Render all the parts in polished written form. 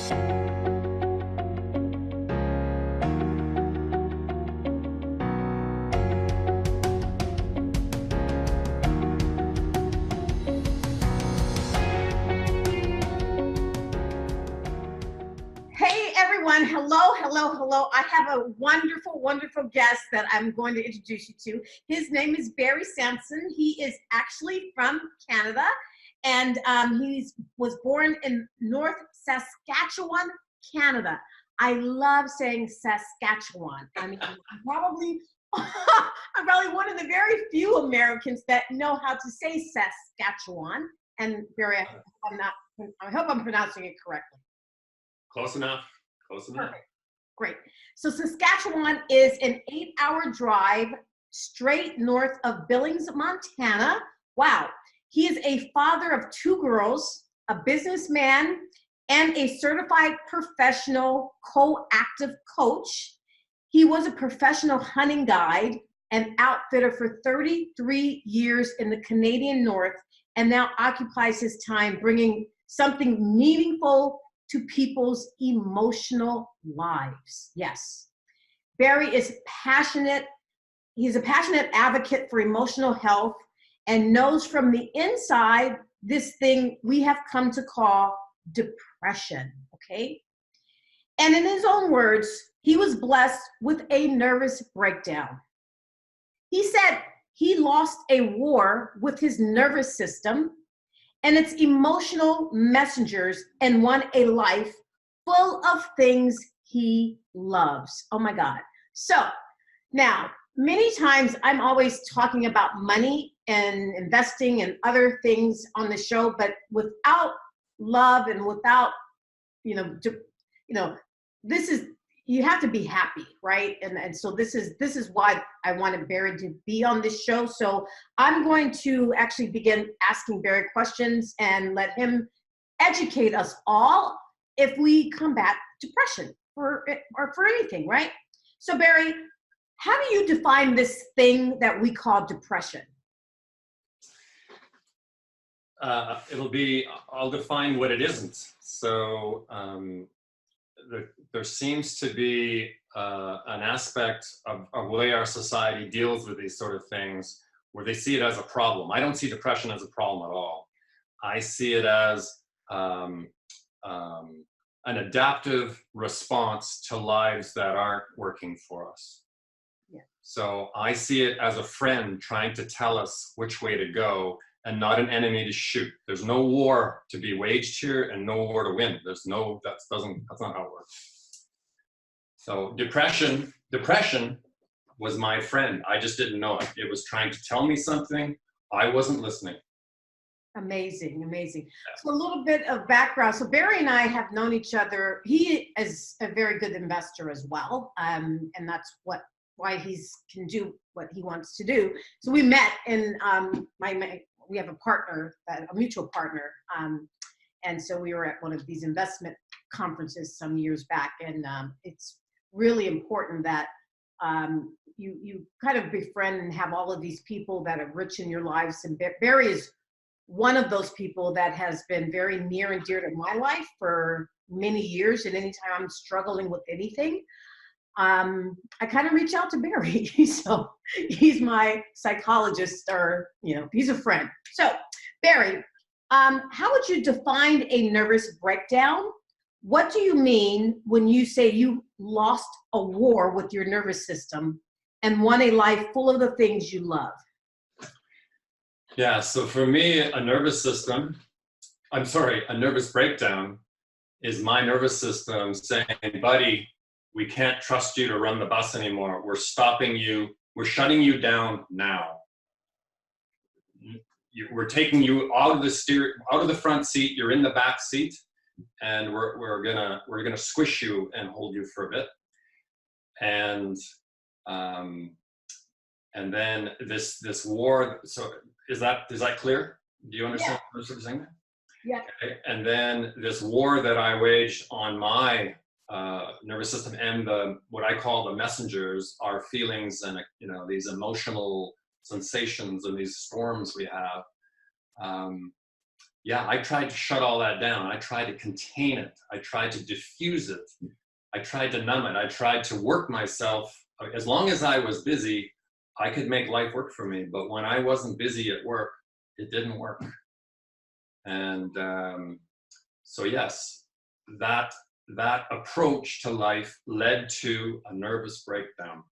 Hello. I have a wonderful guest that I'm going to introduce you to. His name is Barry Samson. He is actually from Canada, and he was born in North Saskatchewan, Canada. I love saying Saskatchewan. I mean, I'm probably one of the very few Americans that know how to say Saskatchewan. And Barry, I hope I'm pronouncing it correctly. Close enough. Close enough. Perfect. Great. So Saskatchewan is an 8-hour drive straight north of Billings, Montana. Wow. He is a father of 2 girls, a businessman, and a certified professional co-active coach. He was a professional hunting guide and outfitter for 33 years in the Canadian North, and now occupies his time bringing something meaningful to people's emotional lives. Yes. Barry is passionate. He's a passionate advocate for emotional health and knows from the inside this thing we have come to call depression, okay? And in his own words, he was blessed with a nervous breakdown. He said he lost a war with his nervous system and its emotional messengers, and won a life full of things he loves. Oh my God. So now, many times I'm always talking about money and investing and other things on the show, but without love and without, this is, you have to be happy, right? And so this is why I wanted Barry to be on this show. So I'm going to actually begin asking Barry questions and let him educate us all if we combat depression or for anything, right? So Barry, how do you define this thing that we call depression? I'll define what it isn't. So there seems to be an aspect of the way our society deals with these sort of things where they see it as a problem. I don't see depression as a problem at all. I see it as an adaptive response to lives that aren't working for us. Yeah. So I see it as a friend trying to tell us which way to go and not an enemy to shoot. There's no war to be waged here and no war to win. That's not how it works. So depression was my friend. I just didn't know it. It was trying to tell me something. I wasn't listening. Amazing. So a little bit of background. So Barry and I have known each other. He is a very good investor as well. And that's why he can do what he wants to do. So we met in we have a mutual partner. And so we were at one of these investment conferences some years back. And it's really important that you kind of befriend and have all of these people that are rich in your lives. And Barry is one of those people that has been very near and dear to my life for many years. And anytime I'm struggling with anything, I kind of reach out to Barry. So he's my psychologist, or, he's a friend. So Barry, how would you define a nervous breakdown? What do you mean when you say you lost a war with your nervous system and won a life full of the things you love? Yeah, so for me, a nervous breakdown is my nervous system saying, buddy, we can't trust you to run the bus anymore. We're stopping you. We're shutting you down now. We're taking you out of the front seat. You're in the back seat, and we're gonna squish you and hold you for a bit. And then this war. So is that clear? Do you understand what I'm saying? Yeah. Okay. And then this war that I waged on my nervous system and what I call the messengers, our feelings and these emotional sensations and these storms we have. yeah, I tried to shut all that down. I tried to contain it. I tried to diffuse it. I tried to numb it. I tried to work myself. As long as I was busy, I could make life work for me. But when I wasn't busy at work, it didn't work. And so yes, that approach to life led to a nervous breakdown.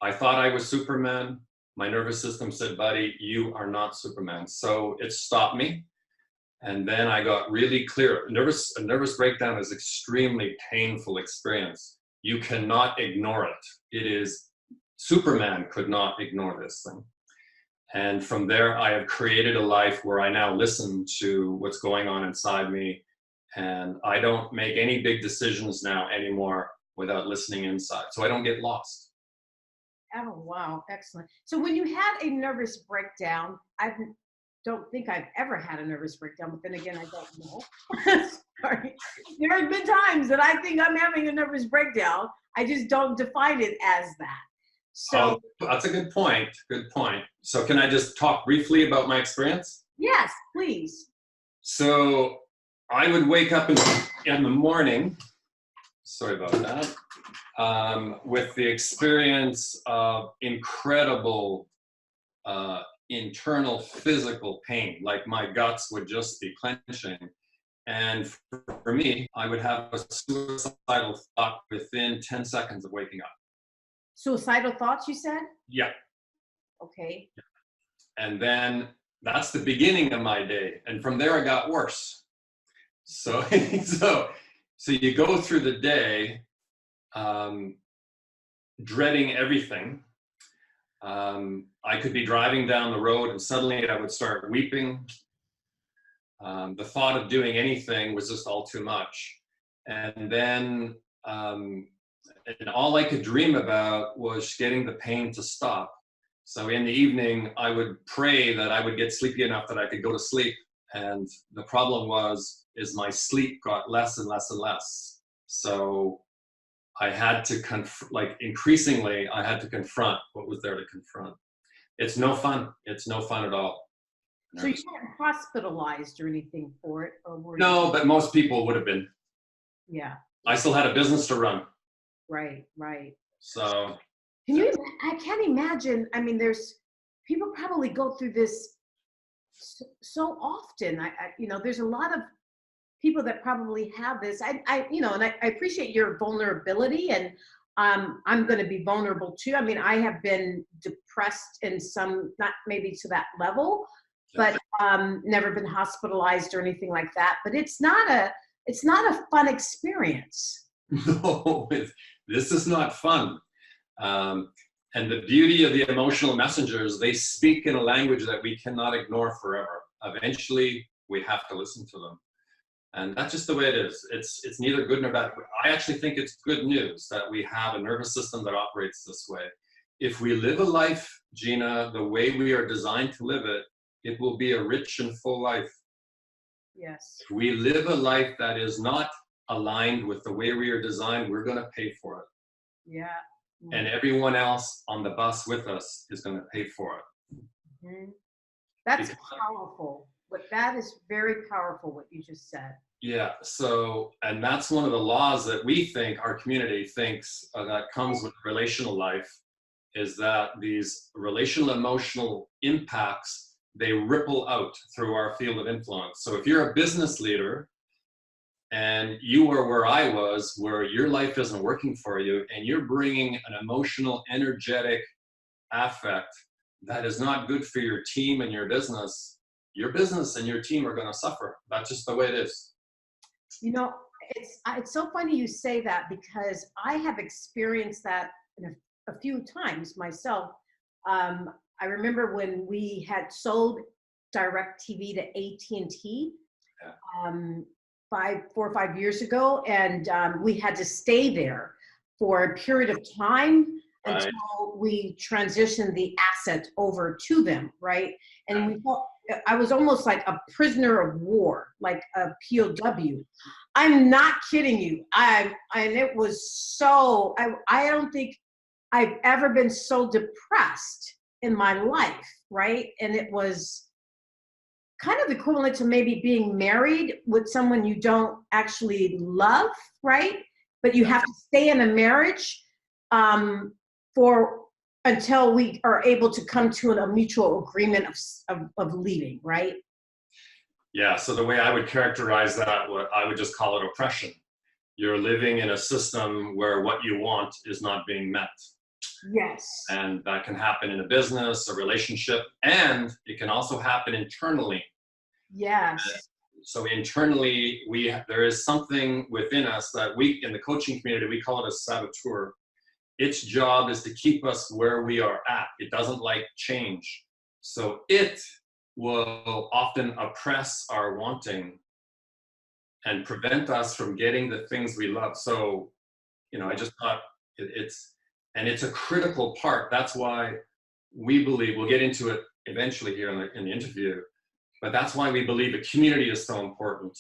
I thought I was Superman. My nervous system said, buddy, you are not Superman. So it stopped me. And then I got really clear. A nervous breakdown is extremely painful experience. You cannot ignore it. It is, Superman could not ignore this thing. And from there, I have created a life where I now listen to what's going on inside me. And I don't make any big decisions now anymore without listening inside. So I don't get lost. Oh, wow. Excellent. So when you had a nervous breakdown, I don't think I've ever had a nervous breakdown, but then again, I don't know. Sorry. There have been times that I think I'm having a nervous breakdown. I just don't define it as that. So that's a good point. Good point. So can I just talk briefly about my experience? Yes, please. So I would wake up in the morning, sorry about that, with the experience of incredible internal physical pain, like my guts would just be clenching. And for me, I would have a suicidal thought within 10 seconds of waking up. Suicidal thoughts, you said? Yeah. Okay. And then that's the beginning of my day. And from there, it got worse. So, so you go through the day dreading everything. I could be driving down the road and suddenly I would start weeping. The thought of doing anything was just all too much. And then and all I could dream about was getting the pain to stop. So in the evening, I would pray that I would get sleepy enough that I could go to sleep. And the problem is my sleep got less and less and less. So I had to increasingly, I had to confront what was there to confront. It's no fun. It's no fun at all. So you weren't hospitalized or anything for it? Or no, but most people would have been. Yeah. I still had a business to run. Right, right. So. I can't imagine. I mean, people probably go through this so often. There's a lot of people that probably have this. And I appreciate your vulnerability, and I'm going to be vulnerable too. I mean, I have been depressed in some, not maybe to that level, but never been hospitalized or anything like that. But it's not a fun experience. No, this is not fun. And the beauty of the emotional messengers, they speak in a language that we cannot ignore forever. Eventually, we have to listen to them. And that's just the way it is. It's neither good nor bad. I actually think it's good news that we have a nervous system that operates this way. If we live a life, Gina, the way we are designed to live it, it will be a rich and full life. Yes. If we live a life that is not aligned with the way we are designed, we're going to pay for it. Yeah. Mm-hmm. And everyone else on the bus with us is going to pay for it. Mm-hmm. That's powerful. But that is very powerful, what you just said. Yeah. So, and that's one of the laws that we think, our community thinks, that comes with relational life, is that these relational emotional impacts, they ripple out through our field of influence. So if you're a business leader and you were where I was, where your life isn't working for you, and you're bringing an emotional, energetic affect that is not good for your team and your business and your team are going to suffer. That's just the way it is. It's so funny you say that, because I have experienced that a few times myself. I remember when we had sold DirecTV to AT&T 4 or 5 years ago, and we had to stay there for a period of time until we transitioned the asset over to them, right? And I was almost like a prisoner of war, like a POW. I'm not kidding you. And it was so, I don't think I've ever been so depressed in my life, right? And it was kind of equivalent to maybe being married with someone you don't actually love, right? But you have to stay in a marriage for until we are able to come to a mutual agreement of leaving, right? Yeah, so the way I would characterize that, I would just call it oppression. You're living in a system where what you want is not being met. Yes. And that can happen in a business, a relationship, and it can also happen internally. Yes. So internally, there is something within us that we, in the coaching community, we call it a saboteur. Its job is to keep us where we are at. It doesn't like change. So it will often oppress our wanting and prevent us from getting the things we love. So, I just thought it's a critical part. That's why we believe, we'll get into it eventually here in the interview, but that's why we believe a community is so important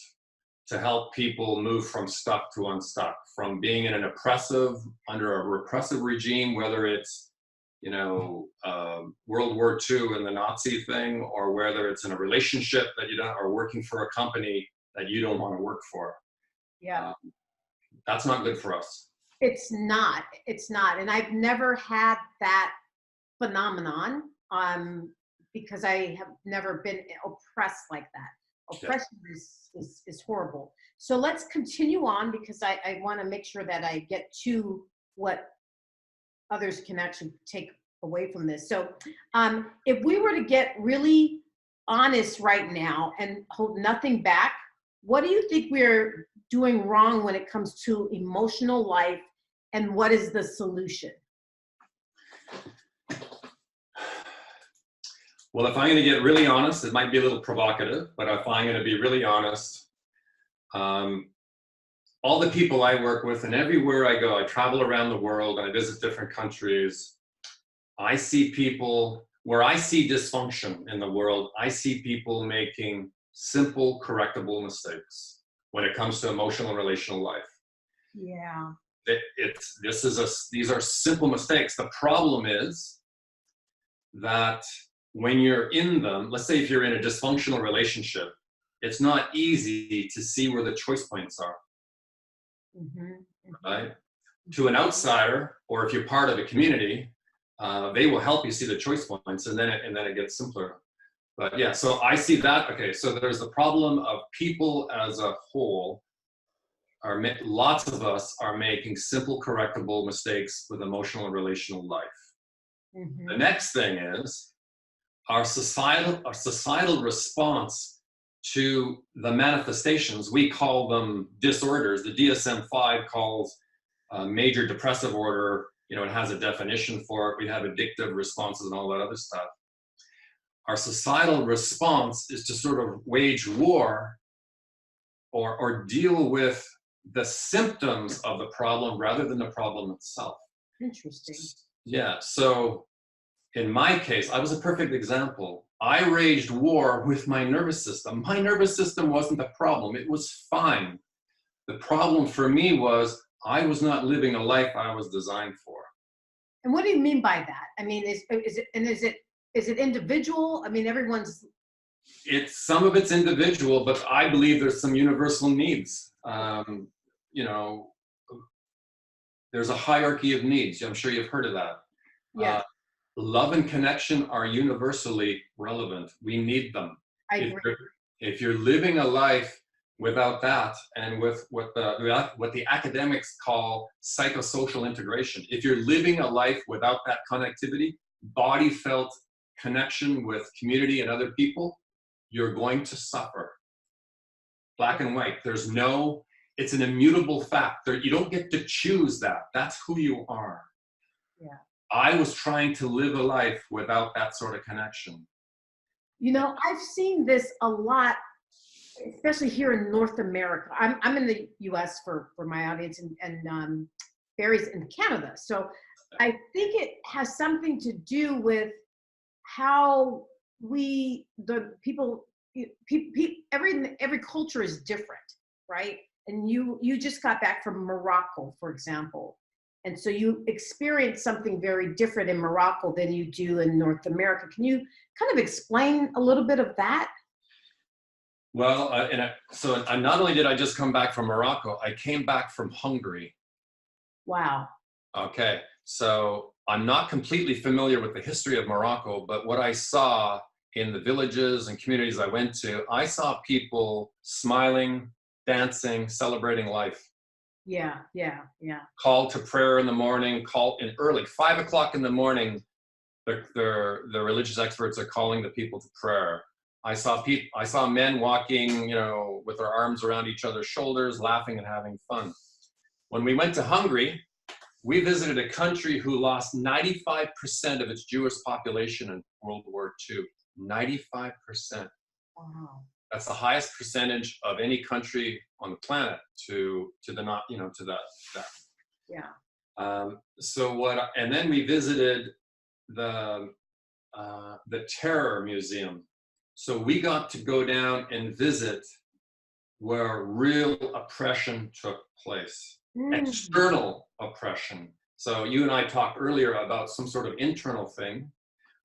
to help people move from stuck to unstuck, from being in under a repressive regime, whether it's, World War II and the Nazi thing, or whether it's in a relationship that you don't, or working for a company that you don't want to work for. Yeah. That's not good for us. It's not. And I've never had that phenomenon because I have never been oppressed like that. Oppression is horrible. So let's continue on, because I want to make sure that I get to what others can actually take away from this. So if we were to get really honest right now and hold nothing back, what do you think we're doing wrong when it comes to emotional life, and what is the solution? Well, if I'm going to get really honest, it might be a little provocative, but if I'm going to be really honest, all the people I work with, and everywhere I go, I travel around the world and I visit different countries, I see people, where I see dysfunction in the world, I see people making simple, correctable mistakes when it comes to emotional and relational life. Yeah. These are simple mistakes. The problem is that when you're in them, let's say if you're in a dysfunctional relationship, it's not easy to see where the choice points are. Right? To an outsider, or if you're part of a community, they will help you see the choice points, and then it gets simpler. But yeah, so I see that. Okay, so there's the problem of people as a whole. Lots of us are making simple, correctable mistakes with emotional and relational life. The next thing is our societal response to the manifestations. We call them disorders. The DSM-5 calls major depressive order, it has a definition for it. We have addictive responses and all that other stuff. Our societal response is to sort of wage war or deal with the symptoms of the problem rather than the problem itself. Interesting. Yeah, so in my case, I was a perfect example. I waged war with my nervous system. My nervous system wasn't the problem. It was fine. The problem for me was I was not living a life I was designed for. And what do you mean by that? I mean, is it individual? I mean, some of it's individual, but I believe there's some universal needs. There's a hierarchy of needs. I'm sure you've heard of that. Yeah. Love and connection are universally relevant. We need them. I agree. If you're living a life without that, and with what the academics call psychosocial integration, if you're living a life without that connectivity, body felt connection with community and other people, you're going to suffer. Black and white. It's an immutable fact. You don't get to choose that. That's who you are. Yeah. I was trying to live a life without that sort of connection. I've seen this a lot, especially here in North America. I'm in the U.S. for my audience, and Barry's in Canada. So I think it has something to do with how every culture is different, right? And you just got back from Morocco, for example. And so you experience something very different in Morocco than you do in North America. Can you kind of explain a little bit of that? Well, so not only did I just come back from Morocco, I came back from Hungary. Wow. Okay, so I'm not completely familiar with the history of Morocco, but what I saw in the villages and communities I went to, I saw people smiling, dancing, celebrating life. Yeah, yeah, yeah. Call to prayer in the morning, call in early, 5 o'clock in the morning, the religious experts are calling the people to prayer. I saw men walking, with their arms around each other's shoulders, laughing and having fun. When we went to Hungary, we visited a country who lost 95% of its Jewish population in World War II. 95%. Wow. That's the highest percentage of any country on the planet to that. Yeah. And then we visited the Terror Museum. So we got to go down and visit where real oppression took place. External oppression. So you and I talked earlier about some sort of internal thing,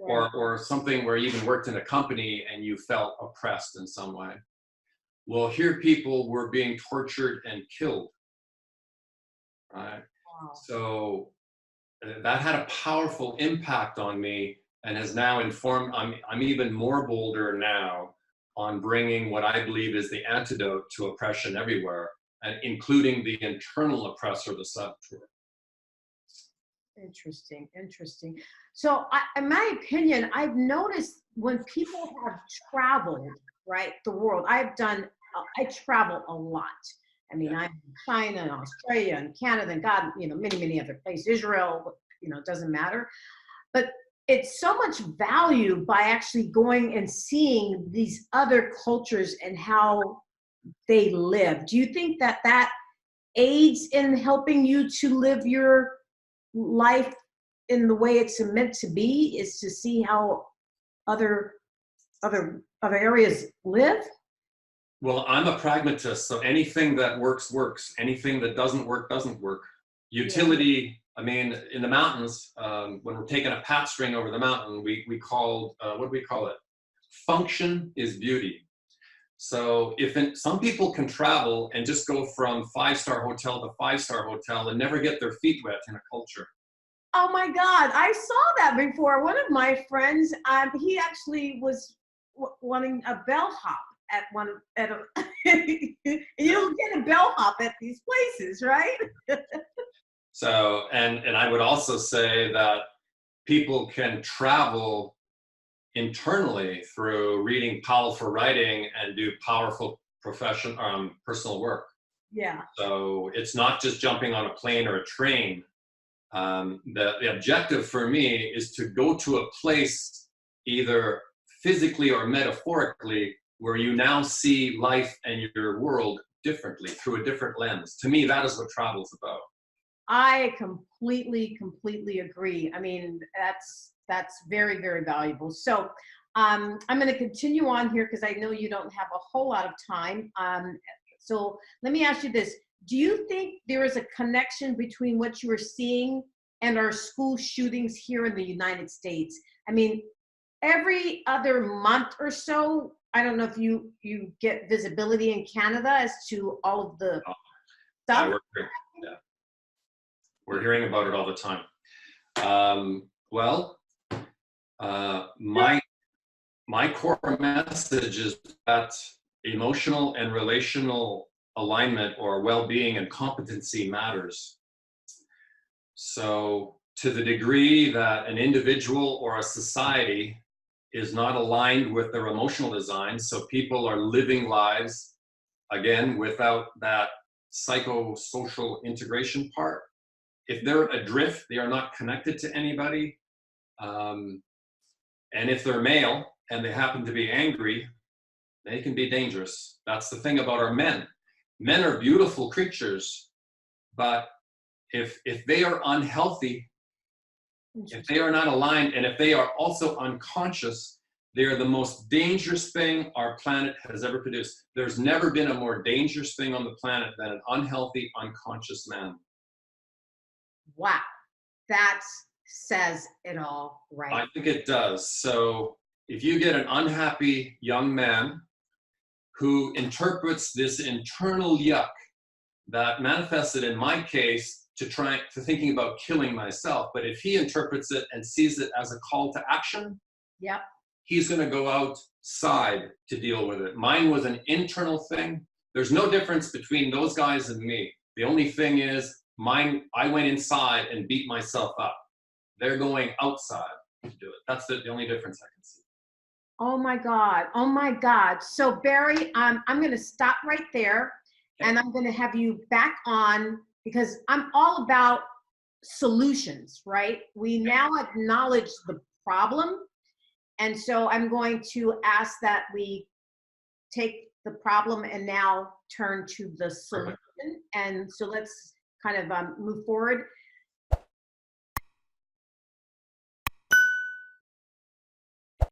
Right. or something where you even worked in a company and you felt oppressed in some way. Well, here people were being tortured and killed. Right? Wow. So that had a powerful impact on me and has now informed, I'm even more bolder now on bringing what I believe is the antidote to oppression everywhere, and including the internal oppressor, the saboteur. Interesting, interesting. So, in my opinion, I've noticed when people have traveled, right, the world, I travel a lot. I mean, I'm in China and Australia and Canada and God, many, many other places, Israel, it doesn't matter. But it's so much value by actually going and seeing these other cultures and how they live. Do you think that aids in helping you to live your life in the way it's meant to be, is to see how other areas live? Well, I'm a pragmatist, so anything that works, works. Anything that doesn't work, doesn't work. Utility, I mean, in the mountains, when we're taking a pat string over the mountain, we called, what do we call it? Function is beauty. So some people can travel and just go from 5-star hotel to 5-star hotel and never get their feet wet in a culture. Oh my God, I saw that before. One of my friends, he actually was wanting a bellhop you don't get a bellhop at these places, right? So, and I would also say that people can travel internally through reading powerful writing and do powerful personal work. Yeah. So it's not just jumping on a plane or a train. The objective for me is to go to a place, either physically or metaphorically, where you now see life and your world differently, through a different lens. To me, that is what travel is about. I completely agree. I mean, that's very, very valuable. So I'm going to continue on here because I know you don't have a whole lot of time. So let me ask you this. Do you think there is a connection between what you are seeing and our school shootings here in the United States? I mean, every other month or so, I don't know if you get visibility in Canada as to all of the stuff. We're hearing about it all the time. My core message is that emotional and relational alignment, or well-being and competency, matters. So to the degree that an individual or a society is not aligned with their emotional design, so people are living lives, again, without that psychosocial integration part. If they're adrift, they are not connected to anybody. And if they're male and they happen to be angry, they can be dangerous. That's the thing about our men. Men are beautiful creatures, but if they are unhealthy, if they are not aligned, and if they are also unconscious, they are the most dangerous thing our planet has ever produced. There's never been a more dangerous thing on the planet than an unhealthy, unconscious man. Wow, that says it all, right? I think it does. So if you get an unhappy young man who interprets this internal yuck that manifested in my case to thinking about killing myself. But if he interprets it and sees it as a call to action, Yep. he's going to go outside to deal with it. Mine was an internal thing. There's no difference between those guys and me. The only thing is mine, I went inside and beat myself up. They're going outside to do it. That's the only difference I can see. Oh my God. Oh my God. So Barry, I'm going to stop right there, and I'm going to have you back on, because I'm all about solutions, right? We now acknowledge the problem. And so I'm going to ask that we take the problem and now turn to the solution. And so let's kind of move forward.